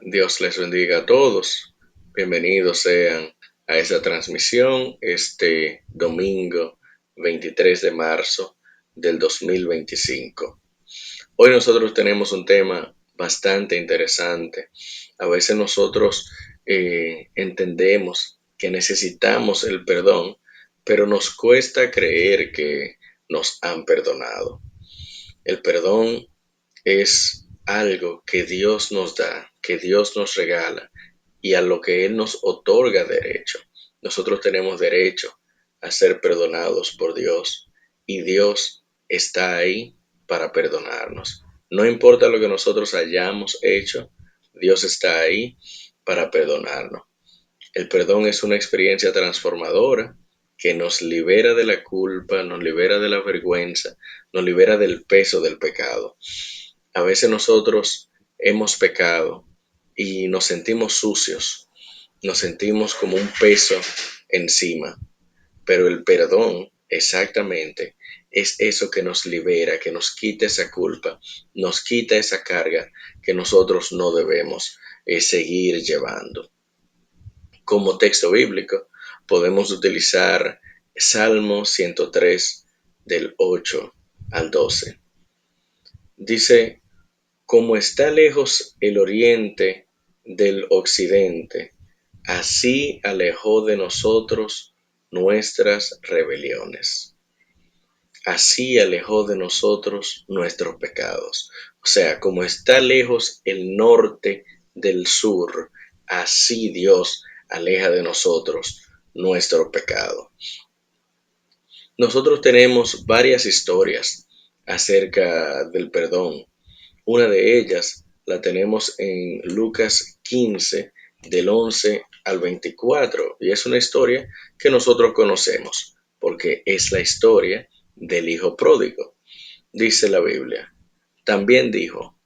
Dios les bendiga a todos. Bienvenidos sean a esta transmisión este domingo 23 de marzo del 2025. Hoy nosotros tenemos un tema bastante interesante. A veces nosotros entendemos que necesitamos el perdón, pero nos cuesta creer que nos han perdonado. El perdón es algo que Dios nos da, que Dios nos regala y a lo que Él nos otorga derecho. Nosotros tenemos derecho a ser perdonados por Dios y Dios está ahí para perdonarnos. No importa lo que nosotros hayamos hecho, Dios está ahí para perdonarnos. El perdón es una experiencia transformadora que nos libera de la culpa, nos libera de la vergüenza, nos libera del peso del pecado. A veces nosotros hemos pecado y nos sentimos sucios, nos sentimos como un peso encima, pero el perdón exactamente es eso que nos libera, que nos quita esa culpa, nos quita esa carga que nosotros no debemos seguir llevando. Como texto bíblico podemos utilizar Salmo 103 del 8 al 12. Dice: como está lejos el oriente del occidente, así alejó de nosotros nuestras rebeliones. Así alejó de nosotros nuestros pecados. O sea, como está lejos el norte del sur, así Dios aleja de nosotros nuestro pecado. Nosotros tenemos varias historias acerca del perdón. Una de ellas la tenemos en Lucas 15, del 11 al 24, y es una historia que nosotros conocemos, porque es la historia del hijo pródigo. Dice la Biblia: también dijo,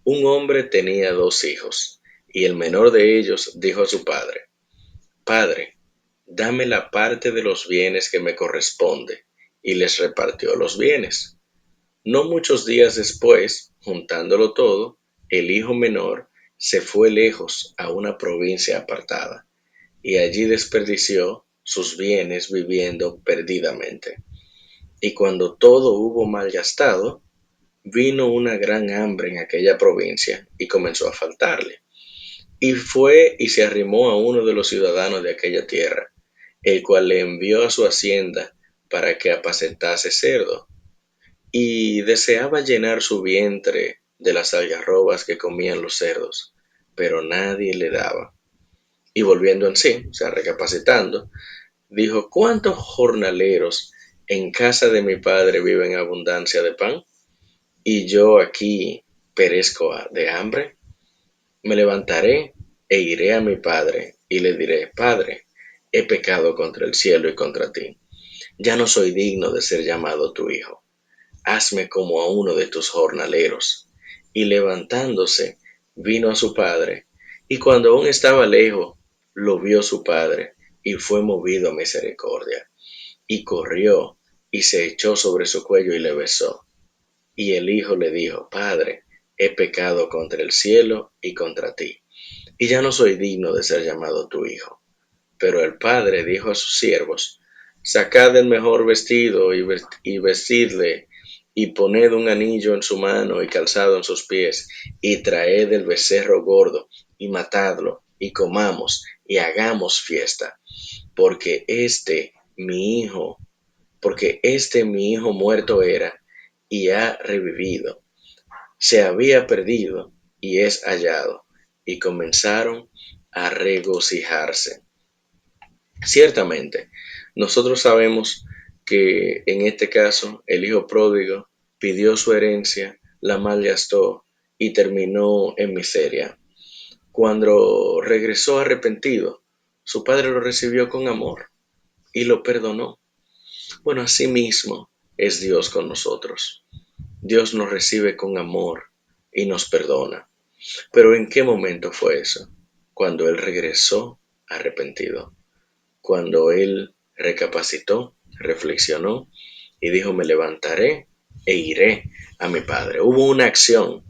un hombre tenía dos hijos, y el menor de ellos dijo a su padre: Padre, dame la parte de los bienes que me corresponde, y les repartió los bienes. No muchos días después, juntándolo todo, el hijo menor se fue lejos a una provincia apartada, y allí desperdició sus bienes viviendo perdidamente. Y cuando todo hubo malgastado, vino una gran hambre en aquella provincia y comenzó a faltarle. Y fue y se arrimó a uno de los ciudadanos de aquella tierra, el cual le envió a su hacienda para que apacentase cerdos, y deseaba llenar su vientre de las algarrobas que comían los cerdos, pero nadie le daba. Y volviendo en sí, o sea, recapacitando, dijo: ¿cuántos jornaleros en casa de mi padre viven en abundancia de pan? Y yo aquí perezco de hambre. Me levantaré e iré a mi padre y le diré: Padre, he pecado contra el cielo y contra ti. Ya no soy digno de ser llamado tu hijo. Hazme como a uno de tus jornaleros. Y levantándose, vino a su padre, y cuando aún estaba lejos, lo vio su padre, y fue movido a misericordia, y corrió, y se echó sobre su cuello y le besó. Y el hijo le dijo: Padre, he pecado contra el cielo y contra ti, y ya no soy digno de ser llamado tu hijo. Pero el padre dijo a sus siervos: sacad el mejor vestido y vestidle, y poned un anillo en su mano y calzado en sus pies, y traed el becerro gordo, y matadlo, y comamos, y hagamos fiesta, porque este mi hijo muerto era, y ha revivido, se había perdido, y es hallado. Y comenzaron a regocijarse. Ciertamente, nosotros sabemos que en este caso el hijo pródigo pidió su herencia, la malgastó y terminó en miseria. Cuando regresó arrepentido, su padre lo recibió con amor y lo perdonó. Bueno, así mismo es Dios con nosotros. Dios nos recibe con amor y nos perdona. Pero ¿en qué momento fue eso? Cuando Él regresó arrepentido, cuando él recapacitó, reflexionó y dijo: me levantaré e iré a mi padre. Hubo una acción.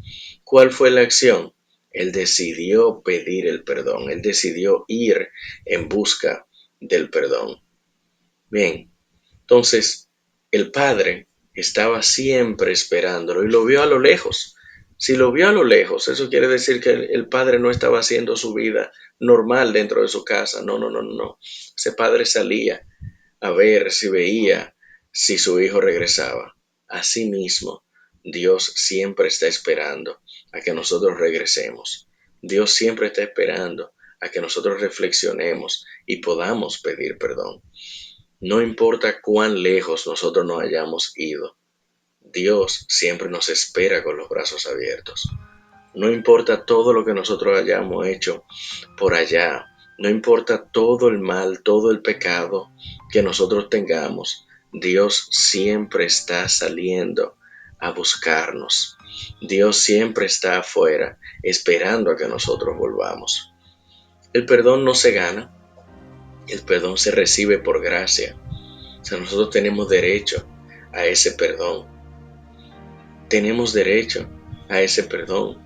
¿Cuál fue la acción? Él decidió pedir el perdón, él decidió ir en busca del perdón. Bien, entonces el padre estaba siempre esperándolo y lo vio a lo lejos. Si lo vio a lo lejos, eso quiere decir que el padre no estaba haciendo su vida normal dentro de su casa. No, no, no, no. Ese padre salía a ver si veía si su hijo regresaba. Asimismo, Dios siempre está esperando a que nosotros regresemos. Dios siempre está esperando a que nosotros reflexionemos y podamos pedir perdón. No importa cuán lejos nosotros nos hayamos ido, Dios siempre nos espera con los brazos abiertos. No importa todo lo que nosotros hayamos hecho por allá, no importa todo el mal, todo el pecado que nosotros tengamos, Dios siempre está saliendo a buscarnos. Dios siempre está afuera esperando a que nosotros volvamos. El perdón no se gana, el perdón se recibe por gracia. O sea, nosotros tenemos derecho a ese perdón. Tenemos derecho a ese perdón,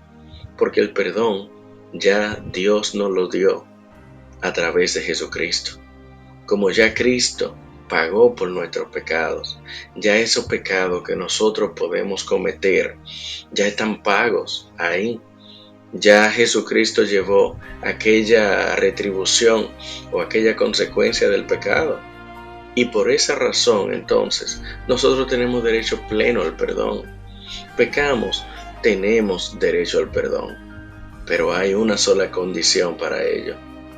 porque el perdón ya Dios nos lo dio a través de Jesucristo. Como ya Cristo pagó por nuestros pecados, ya esos pecados que nosotros podemos cometer ya están pagos ahí. Ya Jesucristo llevó aquella retribución o aquella consecuencia del pecado. Y por esa razón, entonces, nosotros tenemos derecho pleno al perdón. Pecamos, tenemos derecho al perdón. Pero hay una sola condición para ello: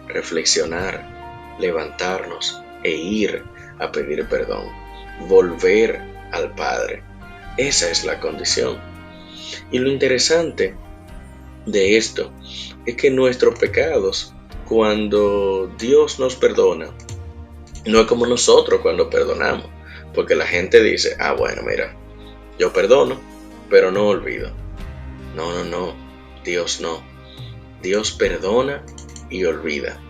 reflexionar, levantarnos e ir a pedir perdón. Volver al Padre. Esa es la condición. Y lo interesante de esto es que nuestros pecados, cuando Dios nos perdona, no es como nosotros cuando perdonamos, porque la gente dice, bueno, mira, yo perdono, pero no olvido. No, no, no, Dios no. Dios perdona y olvida.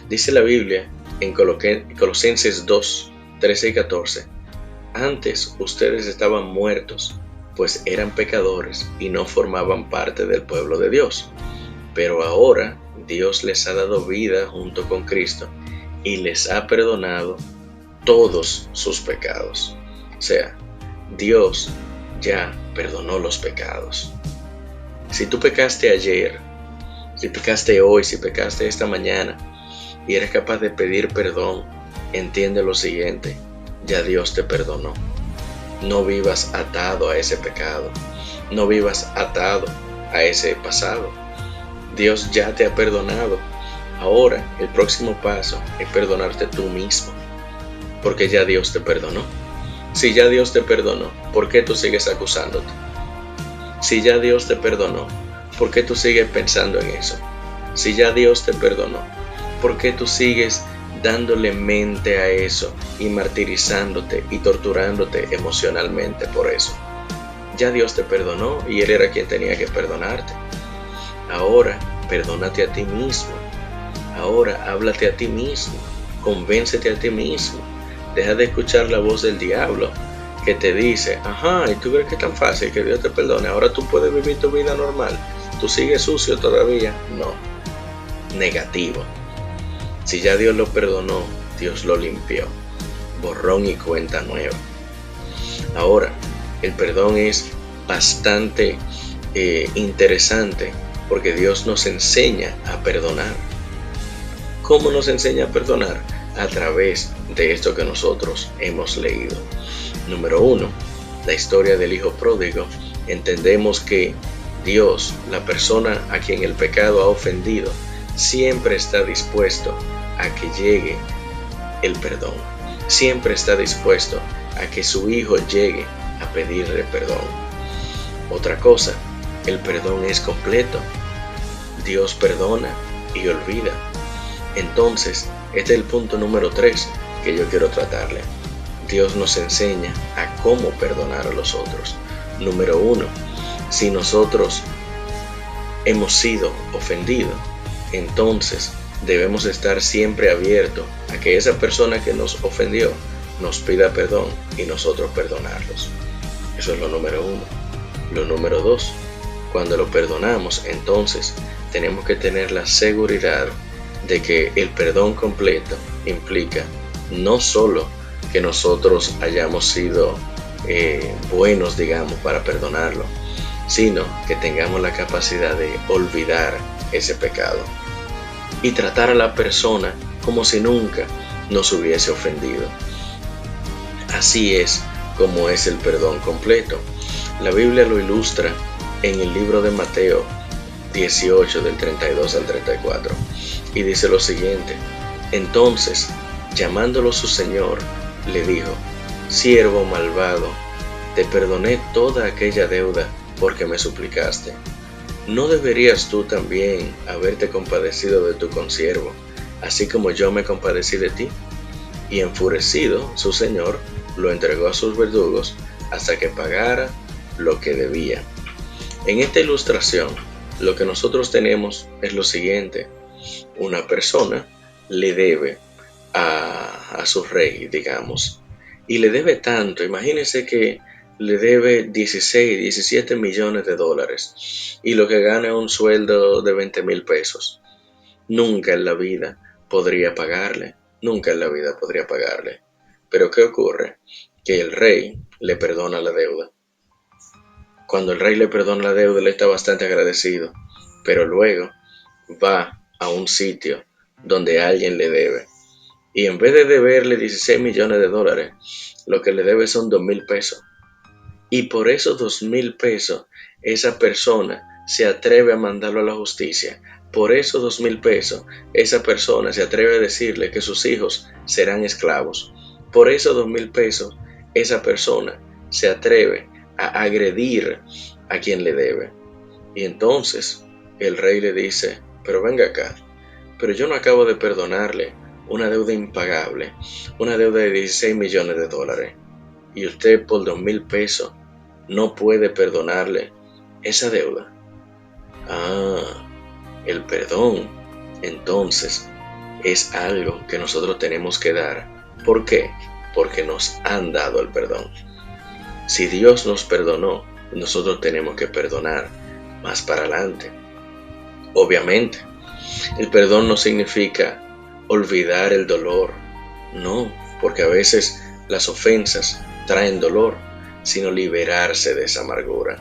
Dice la Biblia en Colosenses 2, 13 y 14, antes ustedes estaban muertos, pues eran pecadores y no formaban parte del pueblo de Dios. Pero ahora Dios les ha dado vida junto con Cristo y les ha perdonado todos sus pecados. O sea, Dios ya perdonó los pecados. Si tú pecaste ayer, si pecaste hoy, si pecaste esta mañana y eres capaz de pedir perdón, entiende lo siguiente: ya Dios te perdonó. No vivas atado a ese pecado, no vivas atado a ese pasado. Dios ya te ha perdonado. Ahora el próximo paso es perdonarte tú mismo, porque ya Dios te perdonó. Si ya Dios te perdonó, ¿por qué tú sigues acusándote? Si ya Dios te perdonó, ¿por qué tú sigues pensando en eso? Si ya Dios te perdonó, ¿por qué tú sigues dándole mente a eso y martirizándote y torturándote emocionalmente por eso? Ya Dios te perdonó y Él era quien tenía que perdonarte. Ahora, perdónate a ti mismo. Ahora, háblate a ti mismo. Convéncete a ti mismo. Deja de escuchar la voz del diablo que te dice, ¿y tú crees que es tan fácil que Dios te perdone? Ahora tú puedes vivir tu vida normal. ¿Tú sigues sucio todavía? No. Negativo. Si ya Dios lo perdonó, Dios lo limpió. Borrón y cuenta nueva. Ahora, el perdón es bastante interesante porque Dios nos enseña a perdonar. ¿Cómo nos enseña a perdonar? A través de esto que nosotros hemos leído. Número 1, la historia del hijo pródigo. Entendemos que Dios, la persona a quien el pecado ha ofendido, siempre está dispuesto a que llegue el perdón. Siempre está dispuesto a que su hijo llegue a pedirle perdón. Otra cosa, el perdón es completo. Dios perdona y olvida. Entonces, este es el punto número 3 que yo quiero tratarle. Dios nos enseña a cómo perdonar a los otros. Número 1, si nosotros hemos sido ofendidos, entonces debemos estar siempre abiertos a que esa persona que nos ofendió nos pida perdón y nosotros perdonarlos. Eso es lo número 1. Lo número 2, cuando lo perdonamos, entonces tenemos que tener la seguridad de que el perdón completo implica no solo que nosotros hayamos sido buenos, digamos, para perdonarlo, sino que tengamos la capacidad de olvidar ese pecado y tratar a la persona como si nunca nos hubiese ofendido. Así es como es el perdón completo. La Biblia lo ilustra en el libro de Mateo 18 del 32 al 34 y dice lo siguiente: entonces, llamándolo su señor, le dijo: siervo malvado, te perdoné toda aquella deuda porque me suplicaste. ¿No deberías tú también haberte compadecido de tu consiervo, así como yo me compadecí de ti? Y enfurecido, su señor lo entregó a sus verdugos hasta que pagara lo que debía. En esta ilustración, lo que nosotros tenemos es lo siguiente: una persona le debe a su rey, digamos, y le debe tanto. Imagínense que le debe 16, 17 millones de dólares y lo que gana es un sueldo de 20,000 pesos. Nunca en la vida podría pagarle, nunca en la vida podría pagarle. Pero ¿qué ocurre? Que el rey le perdona la deuda. Cuando el rey le perdona la deuda, él está bastante agradecido, pero luego va a un sitio donde alguien le debe. Y en vez de deberle 16 millones de dólares, lo que le debe son 2,000 pesos. Y por esos 2,000 pesos, esa persona se atreve a mandarlo a la justicia. Por esos 2,000 pesos, esa persona se atreve a decirle que sus hijos serán esclavos. Por esos 2,000 pesos, esa persona se atreve a agredir a quien le debe. Y entonces el rey le dice: pero venga acá, pero yo no acabo de perdonarle una deuda impagable, una deuda de 16 millones de dólares, y usted por 2,000 pesos no puede perdonarle esa deuda. Ah, el perdón, entonces, es algo que nosotros tenemos que dar. ¿Por qué? Porque nos han dado el perdón. Si Dios nos perdonó, nosotros tenemos que perdonar más para adelante. Obviamente, el perdón no significa olvidar el dolor, no, porque a veces las ofensas traen dolor, sino liberarse de esa amargura.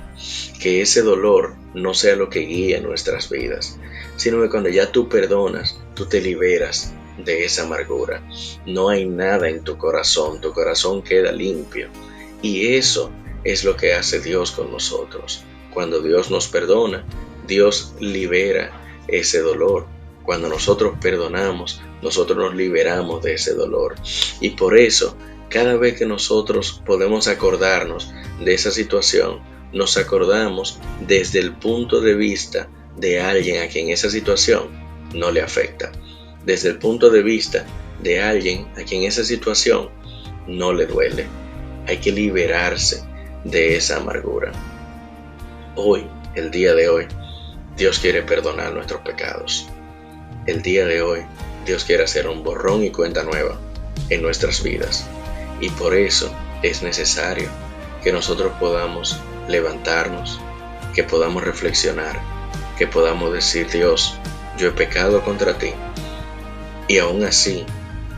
Que ese dolor no sea lo que guíe nuestras vidas, sino que cuando ya tú perdonas, tú te liberas de esa amargura. No hay nada en tu corazón queda limpio. Y eso es lo que hace Dios con nosotros. Cuando Dios nos perdona, Dios libera ese dolor. Cuando nosotros perdonamos, nosotros nos liberamos de ese dolor. Y por eso, cada vez que nosotros podemos acordarnos de esa situación, nos acordamos desde el punto de vista de alguien a quien esa situación no le afecta. Desde el punto de vista de alguien a quien esa situación no le duele. Hay que liberarse de esa amargura. Hoy, el día de hoy, Dios quiere perdonar nuestros pecados. El día de hoy, Dios quiere hacer un borrón y cuenta nueva en nuestras vidas. Y por eso es necesario que nosotros podamos levantarnos, que podamos reflexionar, que podamos decir: Dios, yo he pecado contra ti y aún así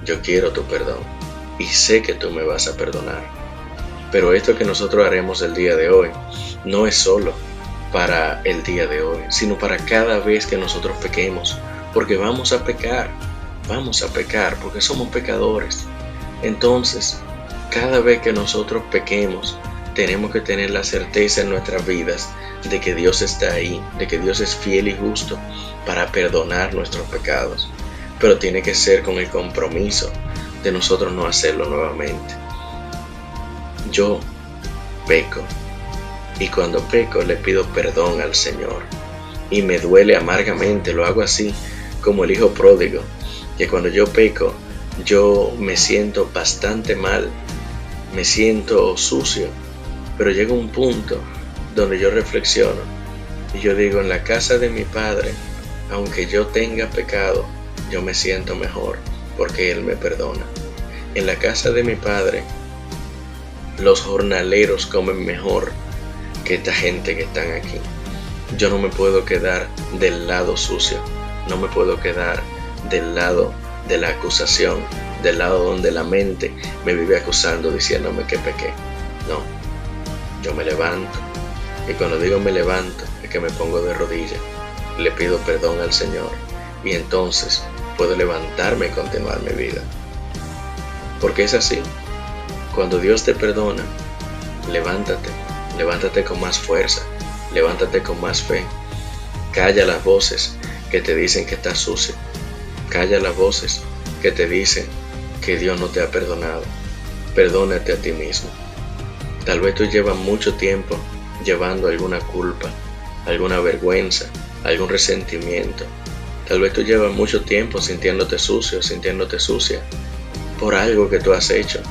yo quiero tu perdón y sé que tú me vas a perdonar. Pero esto que nosotros haremos el día de hoy no es solo para el día de hoy, sino para cada vez que nosotros pequemos, porque vamos a pecar porque somos pecadores. Entonces, cada vez que nosotros pequemos, tenemos que tener la certeza en nuestras vidas de que Dios está ahí, de que Dios es fiel y justo para perdonar nuestros pecados. Pero tiene que ser con el compromiso de nosotros no hacerlo nuevamente. Yo peco, y cuando peco le pido perdón al Señor, y me duele amargamente. Lo hago así como el hijo pródigo, que cuando yo peco, yo me siento bastante mal, me siento sucio, pero llega un punto donde yo reflexiono y yo digo: en la casa de mi Padre, aunque yo tenga pecado, yo me siento mejor porque Él me perdona. En la casa de mi Padre, los jornaleros comen mejor que esta gente que están aquí. Yo no me puedo quedar del lado sucio, no me puedo quedar del lado de la acusación, del lado donde la mente me vive acusando diciéndome que pequé. No, yo me levanto, y cuando digo me levanto es que me pongo de rodillas, le pido perdón al Señor y entonces puedo levantarme y continuar mi vida. Porque es así, cuando Dios te perdona, levántate, levántate con más fuerza, levántate con más fe. Calla las voces que te dicen que estás sucio. Calla las voces que te dicen que Dios no te ha perdonado. Perdónate a ti mismo. Tal vez tú llevas mucho tiempo llevando alguna culpa, alguna vergüenza, algún resentimiento. Tal vez tú llevas mucho tiempo sintiéndote sucio, sintiéndote sucia por algo que tú has hecho,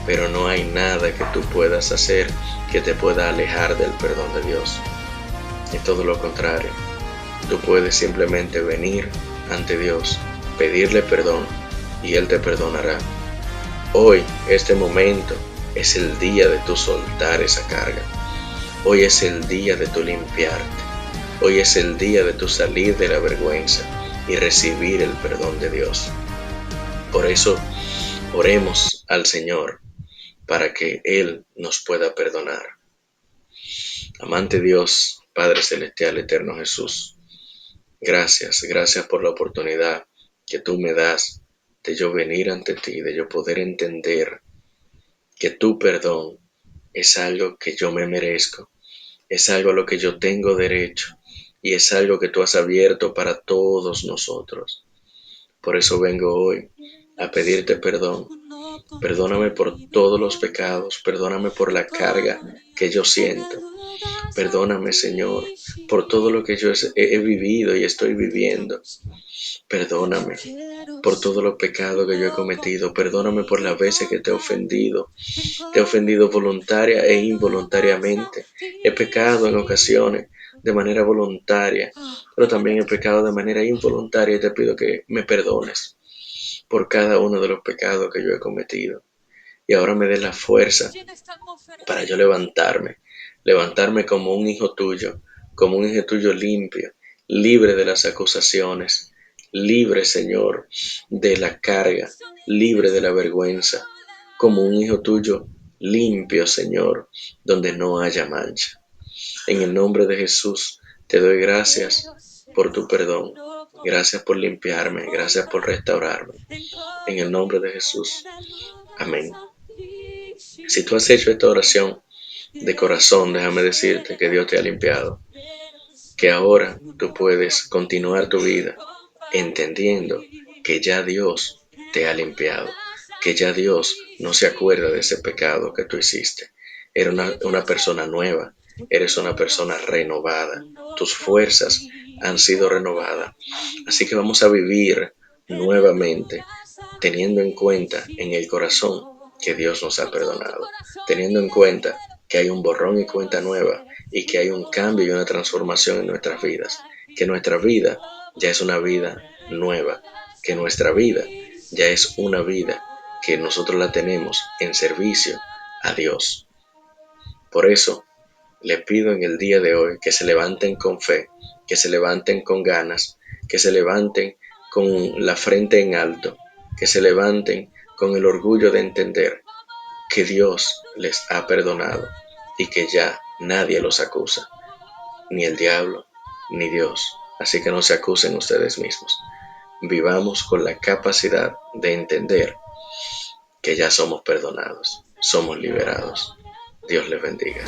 pero no hay nada que tú puedas hacer que te pueda alejar del perdón de Dios. Es todo lo contrario. Tú puedes simplemente venir ante Dios, pedirle perdón y Él te perdonará. Hoy, este momento, es el día de tu soltar esa carga. Hoy es el día de tu limpiarte. Hoy es el día de tu salir de la vergüenza y recibir el perdón de Dios. Por eso, oremos al Señor para que Él nos pueda perdonar. Amante Dios, Padre Celestial, Eterno Jesús, gracias, gracias por la oportunidad que tú me das de yo venir ante ti, de yo poder entender que tu perdón es algo que yo me merezco, es algo a lo que yo tengo derecho y es algo que tú has abierto para todos nosotros. Por eso vengo hoy a pedirte perdón. Perdóname por todos los pecados, perdóname por la carga que yo siento. Perdóname, Señor, por todo lo que yo he vivido y estoy viviendo. Perdóname por todos los pecados que yo he cometido. Perdóname por las veces que te he ofendido. Te he ofendido voluntaria e involuntariamente. He pecado en ocasiones de manera voluntaria, pero también he pecado de manera involuntaria y te pido que me perdones por cada uno de los pecados que yo he cometido. Y ahora me des la fuerza para yo levantarme como un hijo tuyo, como un hijo tuyo limpio, libre de las acusaciones, libre, Señor, de la carga, libre de la vergüenza, como un hijo tuyo limpio, Señor, donde no haya mancha. En el nombre de Jesús, te doy gracias por tu perdón. Gracias por limpiarme, gracias por restaurarme. En el nombre de Jesús. Amén. Si tú has hecho esta oración de corazón, déjame decirte que Dios te ha limpiado, que ahora tú puedes continuar tu vida entendiendo que ya Dios te ha limpiado, que ya Dios no se acuerda de ese pecado que tú hiciste. Eres una persona nueva, eres una persona renovada, tus fuerzas han sido renovadas. Así que vamos a vivir nuevamente teniendo en cuenta en el corazón que Dios nos ha perdonado, teniendo en cuenta que hay un borrón y cuenta nueva y que hay un cambio y una transformación en nuestras vidas, que nuestra vida ya es una vida nueva, que nuestra vida ya es una vida que nosotros la tenemos en servicio a Dios. Por eso le pido en el día de hoy que se levanten con fe, que se levanten con ganas, que se levanten con la frente en alto, que se levanten con el orgullo de entender que Dios les ha perdonado y que ya nadie los acusa, ni el diablo, ni Dios. Así que no se acusen ustedes mismos. Vivamos con la capacidad de entender que ya somos perdonados, somos liberados. Dios les bendiga.